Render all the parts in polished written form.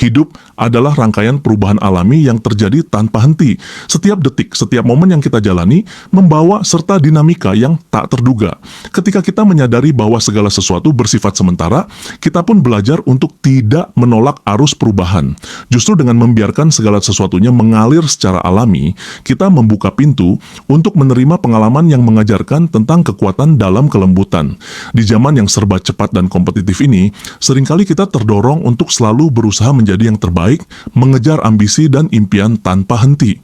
Hidup adalah rangkaian perubahan alami yang terjadi tanpa henti. Setiap detik, setiap momen yang kita jalani membawa serta dinamika yang tak terduga. Ketika kita menyadari bahwa segala sesuatu bersifat sementara, kita pun belajar untuk tidak menolak arus perubahan. Justru dengan membiarkan segala sesuatunya mengalir secara alami, kita membuka pintu untuk menerima pengalaman yang mengajarkan tentang kekuatan dalam kelembutan. Di zaman yang serba cepat dan kompetitif ini, seringkali kita terdorong untuk selalu berusaha menjadi yang terbaik, mengejar ambisi dan impian tanpa henti.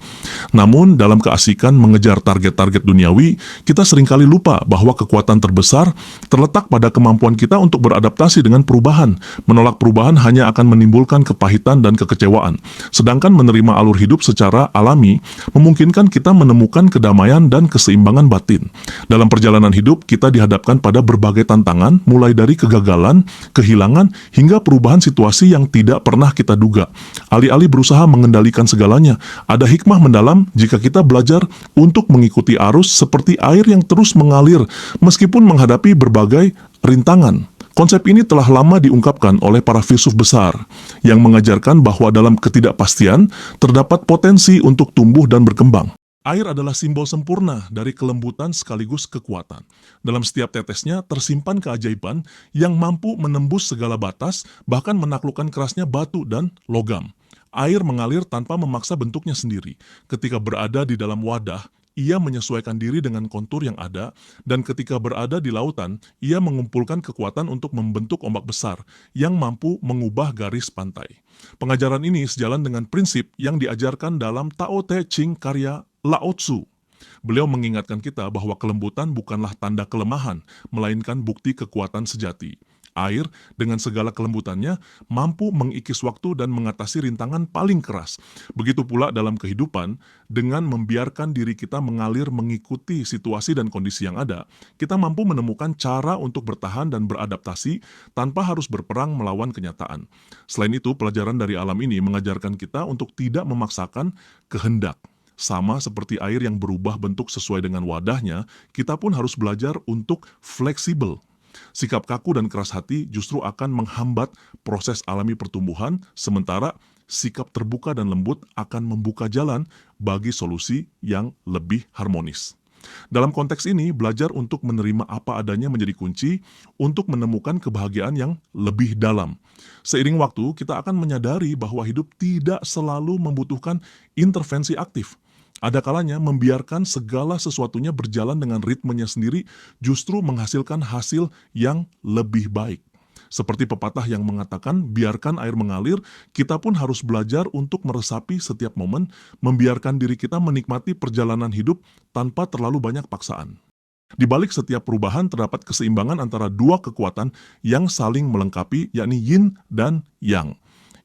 Namun, dalam keasikan mengejar target-target duniawi, kita seringkali lupa bahwa kekuatan terbesar terletak pada kemampuan kita untuk beradaptasi dengan perubahan. Menolak perubahan hanya akan menimbulkan kepahitan dan kekecewaan. Sedangkan menerima alur hidup secara alami memungkinkan kita menemukan kedamaian dan keseimbangan batin. Dalam perjalanan hidup, kita dihadapkan pada berbagai tantangan, mulai dari kegagalan, kehilangan, hingga perubahan situasi yang tidak pernah kita duga. Alih-alih berusaha mengendalikan segalanya, ada hikmah mendalam jika kita belajar untuk mengikuti arus seperti air yang terus mengalir meskipun menghadapi berbagai rintangan. Konsep ini telah lama diungkapkan oleh para filsuf besar yang mengajarkan bahwa dalam ketidakpastian terdapat potensi untuk tumbuh dan berkembang. Air adalah simbol sempurna dari kelembutan sekaligus kekuatan. Dalam setiap tetesnya tersimpan keajaiban yang mampu menembus segala batas, bahkan menaklukkan kerasnya batu dan logam. Air mengalir tanpa memaksa bentuknya sendiri. Ketika berada di dalam wadah, ia menyesuaikan diri dengan kontur yang ada, dan ketika berada di lautan, ia mengumpulkan kekuatan untuk membentuk ombak besar yang mampu mengubah garis pantai. Pengajaran ini sejalan dengan prinsip yang diajarkan dalam Tao Te Ching karya Lao Tzu. Beliau mengingatkan kita bahwa kelembutan bukanlah tanda kelemahan, melainkan bukti kekuatan sejati. Air, dengan segala kelembutannya, mampu mengikis waktu dan mengatasi rintangan paling keras. Begitu pula dalam kehidupan, dengan membiarkan diri kita mengalir mengikuti situasi dan kondisi yang ada, kita mampu menemukan cara untuk bertahan dan beradaptasi tanpa harus berperang melawan kenyataan. Selain itu, pelajaran dari alam ini mengajarkan kita untuk tidak memaksakan kehendak. Sama seperti air yang berubah bentuk sesuai dengan wadahnya, kita pun harus belajar untuk fleksibel. Sikap kaku dan keras hati justru akan menghambat proses alami pertumbuhan, sementara sikap terbuka dan lembut akan membuka jalan bagi solusi yang lebih harmonis. Dalam konteks ini, belajar untuk menerima apa adanya menjadi kunci untuk menemukan kebahagiaan yang lebih dalam. Seiring waktu, kita akan menyadari bahwa hidup tidak selalu membutuhkan intervensi aktif. Ada kalanya membiarkan segala sesuatunya berjalan dengan ritmenya sendiri justru menghasilkan hasil yang lebih baik. Seperti pepatah yang mengatakan, biarkan air mengalir, kita pun harus belajar untuk meresapi setiap momen, membiarkan diri kita menikmati perjalanan hidup tanpa terlalu banyak paksaan. Di balik setiap perubahan terdapat keseimbangan antara dua kekuatan yang saling melengkapi, yakni yin dan yang.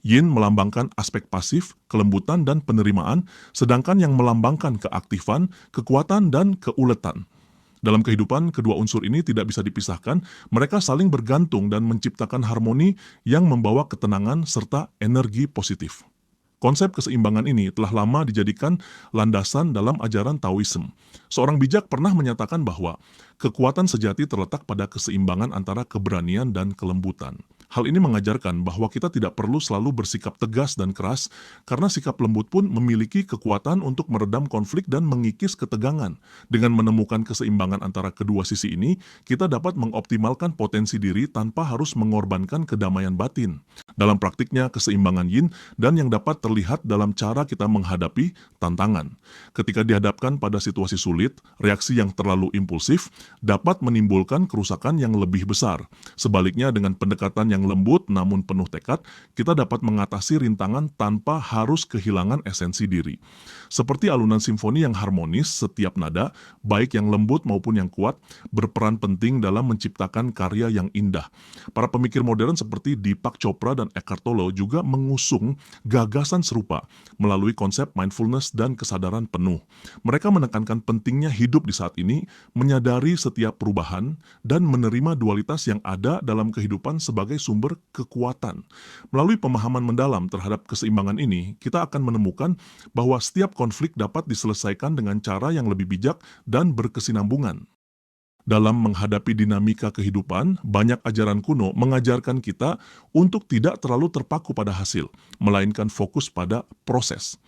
Yin melambangkan aspek pasif, kelembutan, dan penerimaan, sedangkan yang melambangkan keaktifan, kekuatan, dan keuletan. Dalam kehidupan, kedua unsur ini tidak bisa dipisahkan, mereka saling bergantung dan menciptakan harmoni yang membawa ketenangan serta energi positif. Konsep keseimbangan ini telah lama dijadikan landasan dalam ajaran Taoism. Seorang bijak pernah menyatakan bahwa kekuatan sejati terletak pada keseimbangan antara keberanian dan kelembutan. Hal ini mengajarkan bahwa kita tidak perlu selalu bersikap tegas dan keras, karena sikap lembut pun memiliki kekuatan untuk meredam konflik dan mengikis ketegangan. Dengan menemukan keseimbangan antara kedua sisi ini, kita dapat mengoptimalkan potensi diri tanpa harus mengorbankan kedamaian batin. Dalam praktiknya, keseimbangan yin dan yang dapat terlihat dalam cara kita menghadapi tantangan. Ketika dihadapkan pada situasi sulit, reaksi yang terlalu impulsif dapat menimbulkan kerusakan yang lebih besar. Sebaliknya, dengan pendekatan yang lembut namun penuh tekad, kita dapat mengatasi rintangan tanpa harus kehilangan esensi diri. Seperti alunan simfoni yang harmonis, setiap nada, baik yang lembut maupun yang kuat, berperan penting dalam menciptakan karya yang indah. Para pemikir modern seperti Deepak Chopra dan Eckhart Tolle juga mengusung gagasan serupa melalui konsep mindfulness dan kesadaran penuh. Mereka menekankan pentingnya hidup di saat ini, menyadari setiap perubahan, dan menerima dualitas yang ada dalam kehidupan sebagai sumber kekuatan. Melalui pemahaman mendalam terhadap keseimbangan ini, kita akan menemukan bahwa setiap konflik dapat diselesaikan dengan cara yang lebih bijak dan berkesinambungan. Dalam menghadapi dinamika kehidupan, banyak ajaran kuno mengajarkan kita untuk tidak terlalu terpaku pada hasil, melainkan fokus pada proses.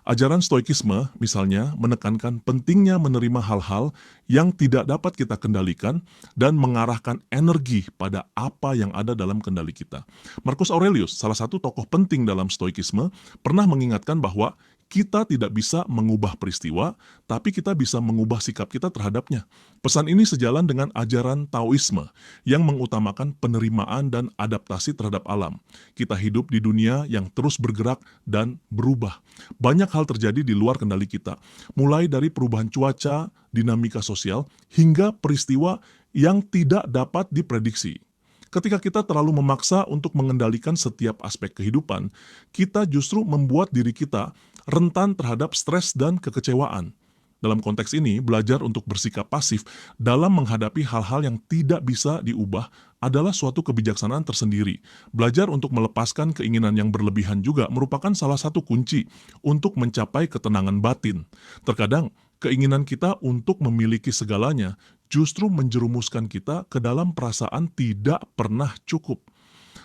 Ajaran Stoikisme, misalnya, menekankan pentingnya menerima hal-hal yang tidak dapat kita kendalikan dan mengarahkan energi pada apa yang ada dalam kendali kita. Marcus Aurelius, salah satu tokoh penting dalam Stoikisme, pernah mengingatkan bahwa kita tidak bisa mengubah peristiwa, tapi kita bisa mengubah sikap kita terhadapnya. Pesan ini sejalan dengan ajaran Taoisme yang mengutamakan penerimaan dan adaptasi terhadap alam. Kita hidup di dunia yang terus bergerak dan berubah. Banyak hal terjadi di luar kendali kita, mulai dari perubahan cuaca, dinamika sosial, hingga peristiwa yang tidak dapat diprediksi. Ketika kita terlalu memaksa untuk mengendalikan setiap aspek kehidupan, kita justru membuat diri kita rentan terhadap stres dan kekecewaan. Dalam konteks ini, belajar untuk bersikap pasif dalam menghadapi hal-hal yang tidak bisa diubah adalah suatu kebijaksanaan tersendiri. Belajar untuk melepaskan keinginan yang berlebihan juga merupakan salah satu kunci untuk mencapai ketenangan batin. Terkadang, keinginan kita untuk memiliki segalanya justru menjerumuskan kita ke dalam perasaan tidak pernah cukup.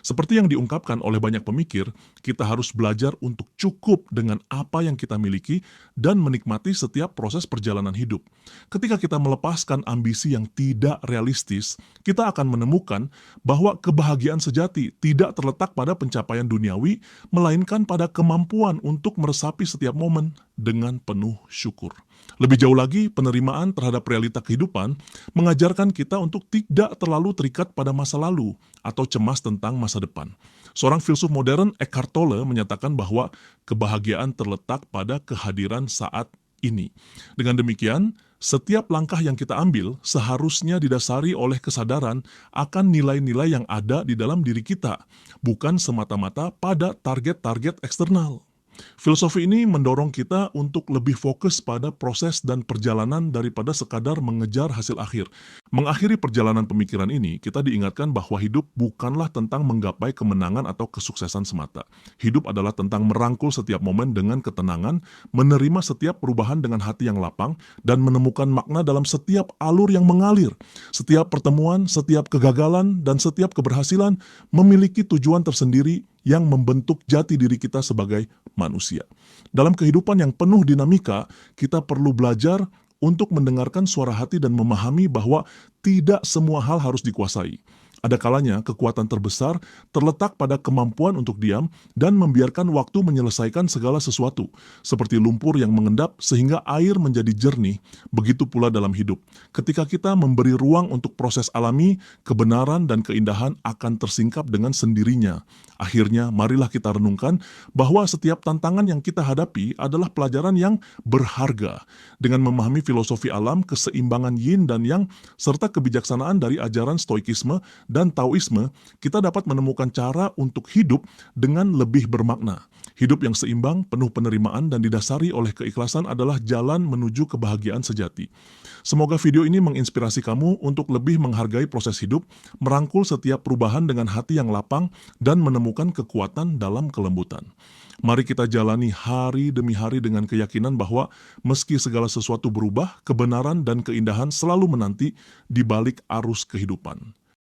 Seperti yang diungkapkan oleh banyak pemikir, kita harus belajar untuk cukup dengan apa yang kita miliki dan menikmati setiap proses perjalanan hidup. Ketika kita melepaskan ambisi yang tidak realistis, kita akan menemukan bahwa kebahagiaan sejati tidak terletak pada pencapaian duniawi, melainkan pada kemampuan untuk meresapi setiap momen dengan penuh syukur. Lebih jauh lagi, penerimaan terhadap realita kehidupan mengajarkan kita untuk tidak terlalu terikat pada masa lalu atau cemas tentang masa depan. Seorang filsuf modern, Eckhart Tolle, menyatakan bahwa kebahagiaan terletak pada kehadiran saat ini. Dengan demikian, setiap langkah yang kita ambil seharusnya didasari oleh kesadaran akan nilai-nilai yang ada di dalam diri kita, bukan semata-mata pada target-target eksternal. Filosofi ini mendorong kita untuk lebih fokus pada proses dan perjalanan daripada sekadar mengejar hasil akhir. Mengakhiri perjalanan pemikiran ini, kita diingatkan bahwa hidup bukanlah tentang menggapai kemenangan atau kesuksesan semata. Hidup adalah tentang merangkul setiap momen dengan ketenangan, menerima setiap perubahan dengan hati yang lapang, dan menemukan makna dalam setiap alur yang mengalir. Setiap pertemuan, setiap kegagalan, dan setiap keberhasilan memiliki tujuan tersendiri yang membentuk jati diri kita sebagai manusia. Dalam kehidupan yang penuh dinamika, kita perlu belajar untuk mendengarkan suara hati dan memahami bahwa tidak semua hal harus dikuasai. Ada kalanya kekuatan terbesar terletak pada kemampuan untuk diam dan membiarkan waktu menyelesaikan segala sesuatu, seperti lumpur yang mengendap sehingga air menjadi jernih. Begitu pula dalam hidup. Ketika kita memberi ruang untuk proses alami, kebenaran dan keindahan akan tersingkap dengan sendirinya. Akhirnya, marilah kita renungkan bahwa setiap tantangan yang kita hadapi adalah pelajaran yang berharga. Dengan memahami filosofi alam, keseimbangan yin dan yang, serta kebijaksanaan dari ajaran Stoikisme dan Taoisme, kita dapat menemukan cara untuk hidup dengan lebih bermakna. Hidup yang seimbang, penuh penerimaan, dan didasari oleh keikhlasan adalah jalan menuju kebahagiaan sejati. Semoga video ini menginspirasi kamu untuk lebih menghargai proses hidup, merangkul setiap perubahan dengan hati yang lapang, dan menemukan kekuatan dalam kelembutan. Mari kita jalani hari demi hari dengan keyakinan bahwa meski segala sesuatu berubah, kebenaran dan keindahan selalu menanti di balik arus kehidupan.